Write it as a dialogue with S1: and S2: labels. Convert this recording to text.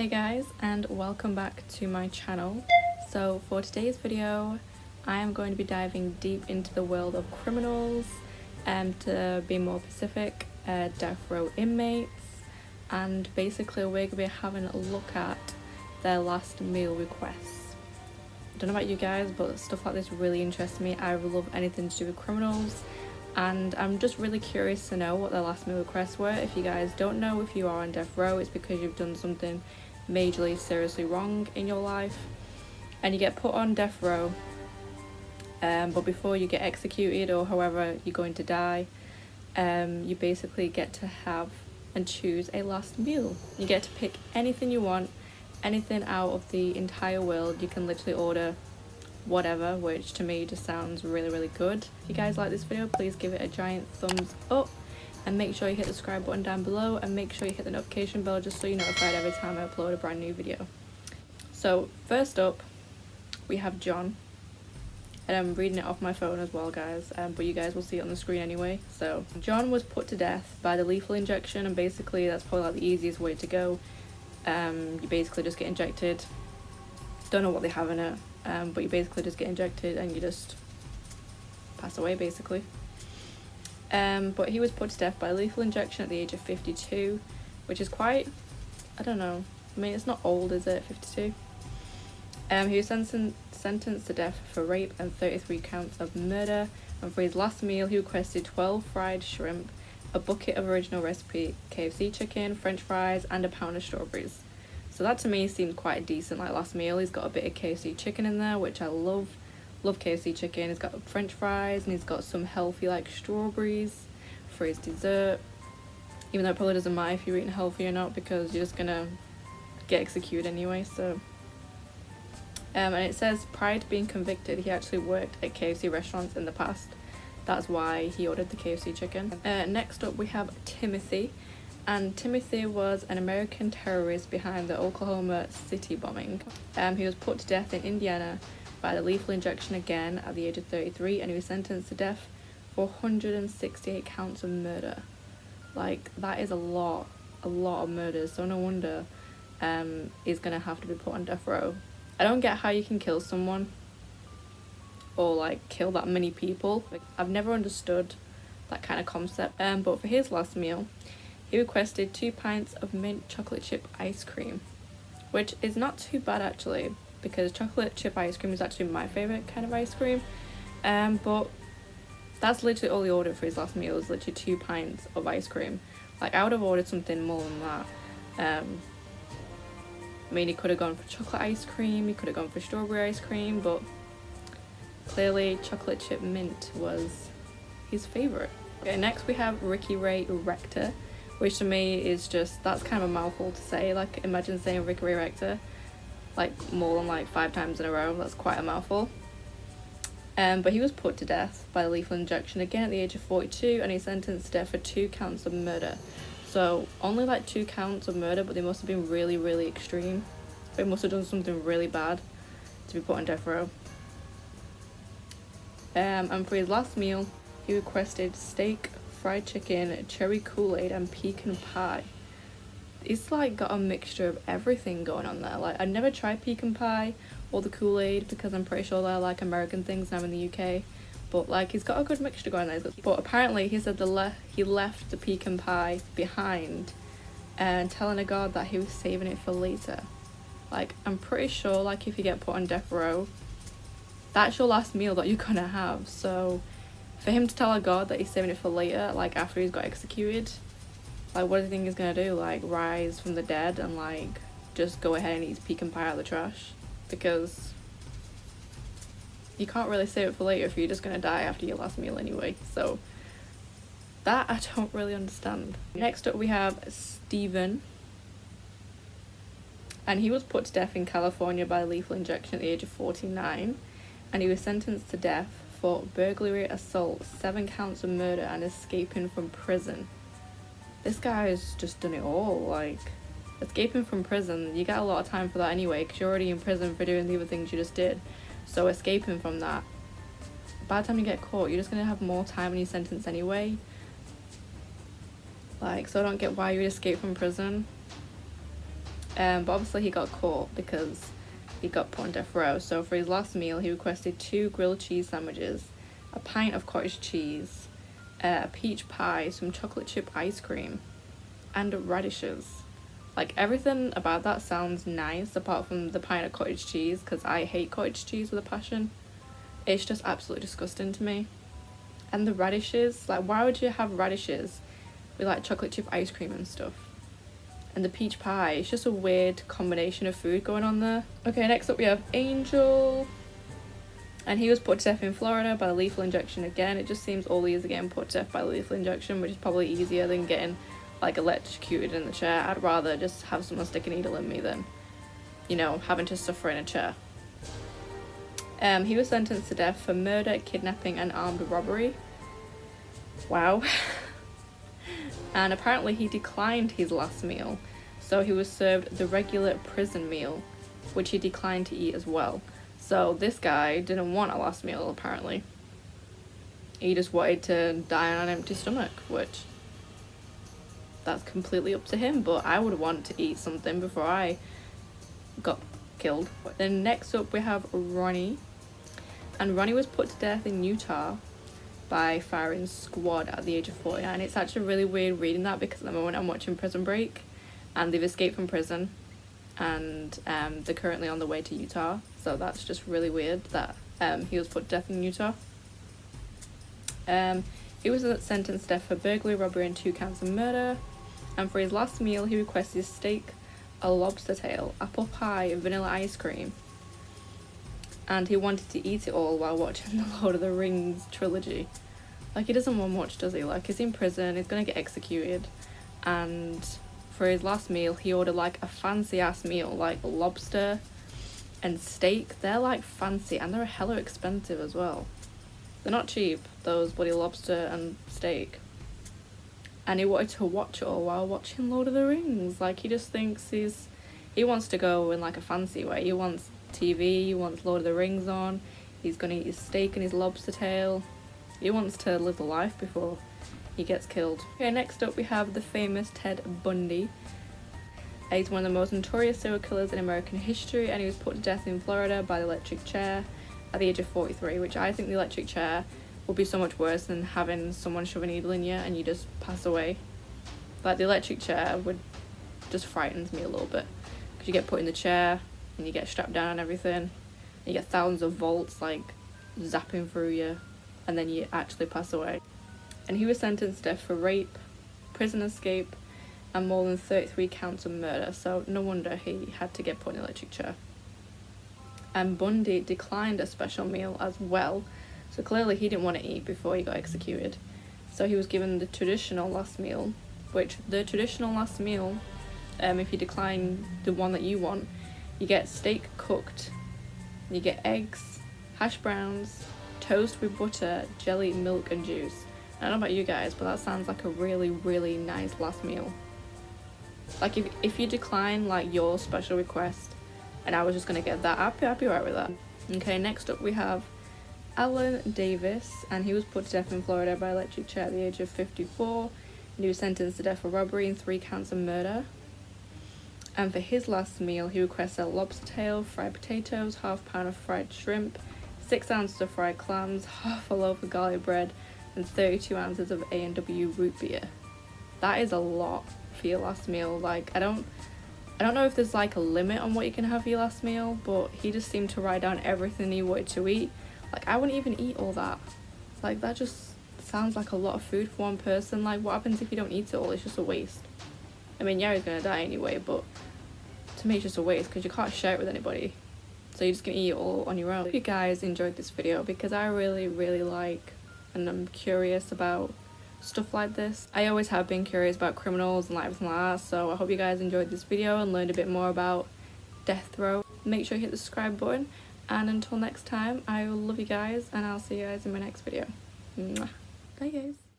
S1: Hey guys, and welcome back to my channel. So for today's video I am going to be diving deep into the world of criminals, and to be more specific, death row inmates, and basically we're going to be having a look at their last meal requests. I don't know about you guys, but stuff like this really interests me. I love anything to do with criminals, and I'm just really curious to know what their last meal requests were. If you guys don't know, if you are on death row, it's because you've done something majorly seriously wrong in your life and you get put on death row, but before you get executed or however you're going to die, you basically get to have and choose a last meal. You get to pick anything you want, anything out of the entire world. You can literally order whatever, which to me just sounds really good. If you guys like this video, please give it a giant thumbs up and make sure you hit the subscribe button down below, and make sure you hit the notification bell just so you're notified every time I upload a brand new video. So first up we have John, and I'm reading it off my phone as well guys, but you guys will see it on the screen anyway. So John was put to death by the lethal injection, and basically that's probably like the easiest way to go. You basically just get injected, don't know what they have in it, but you basically just get injected and you just pass away basically. But he was put to death by lethal injection at the age of 52, which is quite, I don't know, I mean it's not old, is it, 52? He was sentenced to death for rape and 33 counts of murder, and for his last meal he requested 12 fried shrimp, a bucket of original recipe KFC chicken, french fries and a pound of strawberries. So that to me seemed quite a decent like last meal. He's got a bit of KFC chicken in there, which I love KFC chicken. He's got french fries and he's got some healthy like strawberries for his dessert, even though it probably doesn't matter if you're eating healthy or not because you're just gonna get executed anyway. So and it says prior to being convicted he actually worked at KFC restaurants in the past. That's why he ordered the KFC chicken. Next up we have Timothy, and Timothy was an American terrorist behind the Oklahoma City bombing. He was put to death in Indiana by the lethal injection again at the age of 33, and he was sentenced to death for 168 counts of murder. Like, that is a lot of murders, so no wonder he's gonna have to be put on death row. I don't get how you can kill someone or like kill that many people. Like, I've never understood that kind of concept. But for his last meal he requested 2 pints of mint chocolate chip ice cream, which is not too bad actually, because chocolate chip ice cream is actually my favourite kind of ice cream. But that's literally all he ordered for his last meal, is literally 2 pints of ice cream. Like, I would have ordered something more than that. I mean, he could have gone for chocolate ice cream, he could have gone for strawberry ice cream, but clearly chocolate chip mint was his favourite. Okay, next we have Ray Rector, which to me is just, that's kind of a mouthful to say. Like, imagine saying Ray Rector like more than like 5 times in a row. That's quite a mouthful. But he was put to death by lethal injection again at the age of 42, and he's sentenced to death for 2 counts of murder. So only like 2 counts of murder, but they must have been really extreme. They must have done something really bad to be put on death row. And for his last meal he requested steak, fried chicken, cherry Kool-Aid and pecan pie. It's like got a mixture of everything going on there. Like, I've never tried pecan pie or the Kool-Aid because I'm pretty sure they're like American things now in the UK, but like he's got a good mixture going there. But apparently he said he left the pecan pie behind and telling a guard that he was saving it for later. Like, I'm pretty sure like if you get put on death row, that's your last meal that you're gonna have. So for him to tell a guard that he's saving it for later, like after he's got executed, like, what do you think he's gonna do? Like, rise from the dead and like just go ahead and eat his pecan pie out of the trash? Because you can't really save it for later if you're just gonna die after your last meal anyway. So that I don't really understand. Next up we have Stephen, and he was put to death in California by lethal injection at the age of 49, and he was sentenced to death for burglary, assault, 7 counts of murder and escaping from prison. This guy's just done it all. Like, escaping from prison, you get a lot of time for that anyway because you're already in prison for doing the other things you just did. So escaping from that, by the time you get caught you're just gonna have more time in your sentence anyway. Like, so I don't get why you would escape from prison. But obviously he got caught because he got put on death row. So for his last meal, he requested 2 grilled cheese sandwiches, a pint of cottage cheese, a peach pie, some chocolate chip ice cream, and radishes. Like, everything about that sounds nice apart from the pint of cottage cheese, because I hate cottage cheese with a passion. It's just absolutely disgusting to me. And the radishes, like, why would you have radishes with like chocolate chip ice cream and stuff? And the peach pie, it's just a weird combination of food going on there. Okay, next up we have Angel, and he was put to death in Florida by lethal injection again. It just seems all these are getting put to death by lethal injection, which is probably easier than getting like electrocuted in the chair. I'd rather just have someone stick a needle in me than, you know, having to suffer in a chair. He was sentenced to death for murder, kidnapping, and armed robbery. Wow. And apparently he declined his last meal, so he was served the regular prison meal, which he declined to eat as well. So this guy didn't want a last meal, apparently. He just wanted to die on an empty stomach, which, that's completely up to him, but I would want to eat something before I got killed. Then next up we have Ronny, and Ronny was put to death in Utah by firing squad at the age of 49. It's actually really weird reading that because at the moment I'm watching Prison Break and they've escaped from prison and they're currently on the way to Utah, so that's just really weird that he was put to death in Utah. He was sentenced to death for burglary, robbery, and 2 counts of murder, and for his last meal he requested steak, a lobster tail, apple pie, vanilla ice cream, and he wanted to eat it all while watching the Lord of the Rings trilogy. Like, he doesn't want much, does he? Like, he's in prison, he's gonna get executed, and for his last meal he ordered like a fancy ass meal, like lobster and steak. They're like fancy and they're hella expensive as well. They're not cheap, those bloody lobster and steak. And he wanted to watch it all while watching Lord of the Rings. Like, he just thinks he wants to go in like a fancy way. He wants TV, he wants Lord of the Rings on, he's gonna eat his steak and his lobster tail. He wants to live the life before he gets killed. Okay, next up we have the famous Ted Bundy. He's one of the most notorious serial killers in American history, and he was put to death in Florida by the electric chair at the age of 43, which I think the electric chair would be so much worse than having someone shove a needle in you and you just pass away. Like, the electric chair just frightens me a little bit, because you get put in the chair and you get strapped down and everything, and you get thousands of volts like zapping through you, and then you actually pass away. And he was sentenced to death for rape, prison escape, and more than 33 counts of murder, so no wonder he had to get put in an electric chair. And Bundy declined a special meal as well, so clearly he didn't want to eat before he got executed. So he was given the traditional last meal, which the traditional last meal, if you decline the one that you want, you get steak cooked, you get eggs, hash browns, toast with butter, jelly, milk, and juice. I don't know about you guys, but that sounds like a really, really nice last meal. Like, if you decline like your special request and I was just gonna get that, I'd be right with that. Okay, next up we have Alan Davis, and he was put to death in Florida by electric chair at the age of 54, and he was sentenced to death for robbery and 3 counts of murder. And for his last meal he requested a lobster tail, fried potatoes, half pound of fried shrimp, 6 ounces of fried clams, half a loaf of garlic bread, and 32 ounces of A&W root beer. That is a lot for your last meal. Like, I don't know if there's like a limit on what you can have for your last meal, but he just seemed to write down everything he wanted to eat. Like, I wouldn't even eat all that. Like, that just sounds like a lot of food for one person. Like, what happens if you don't eat it all? It's just a waste. I mean, yeah, he's gonna die anyway, but to me it's just a waste because you can't share it with anybody, so you're just gonna eat it all on your own. I hope you guys enjoyed this video, because I really, really like and I'm curious about stuff like this. I always have been curious about criminals and like everything like that, so I hope you guys enjoyed this video and learned a bit more about death row. Make sure you hit the subscribe button, and until next time, I love you guys, and I'll see you guys in my next video. Mwah. Bye guys.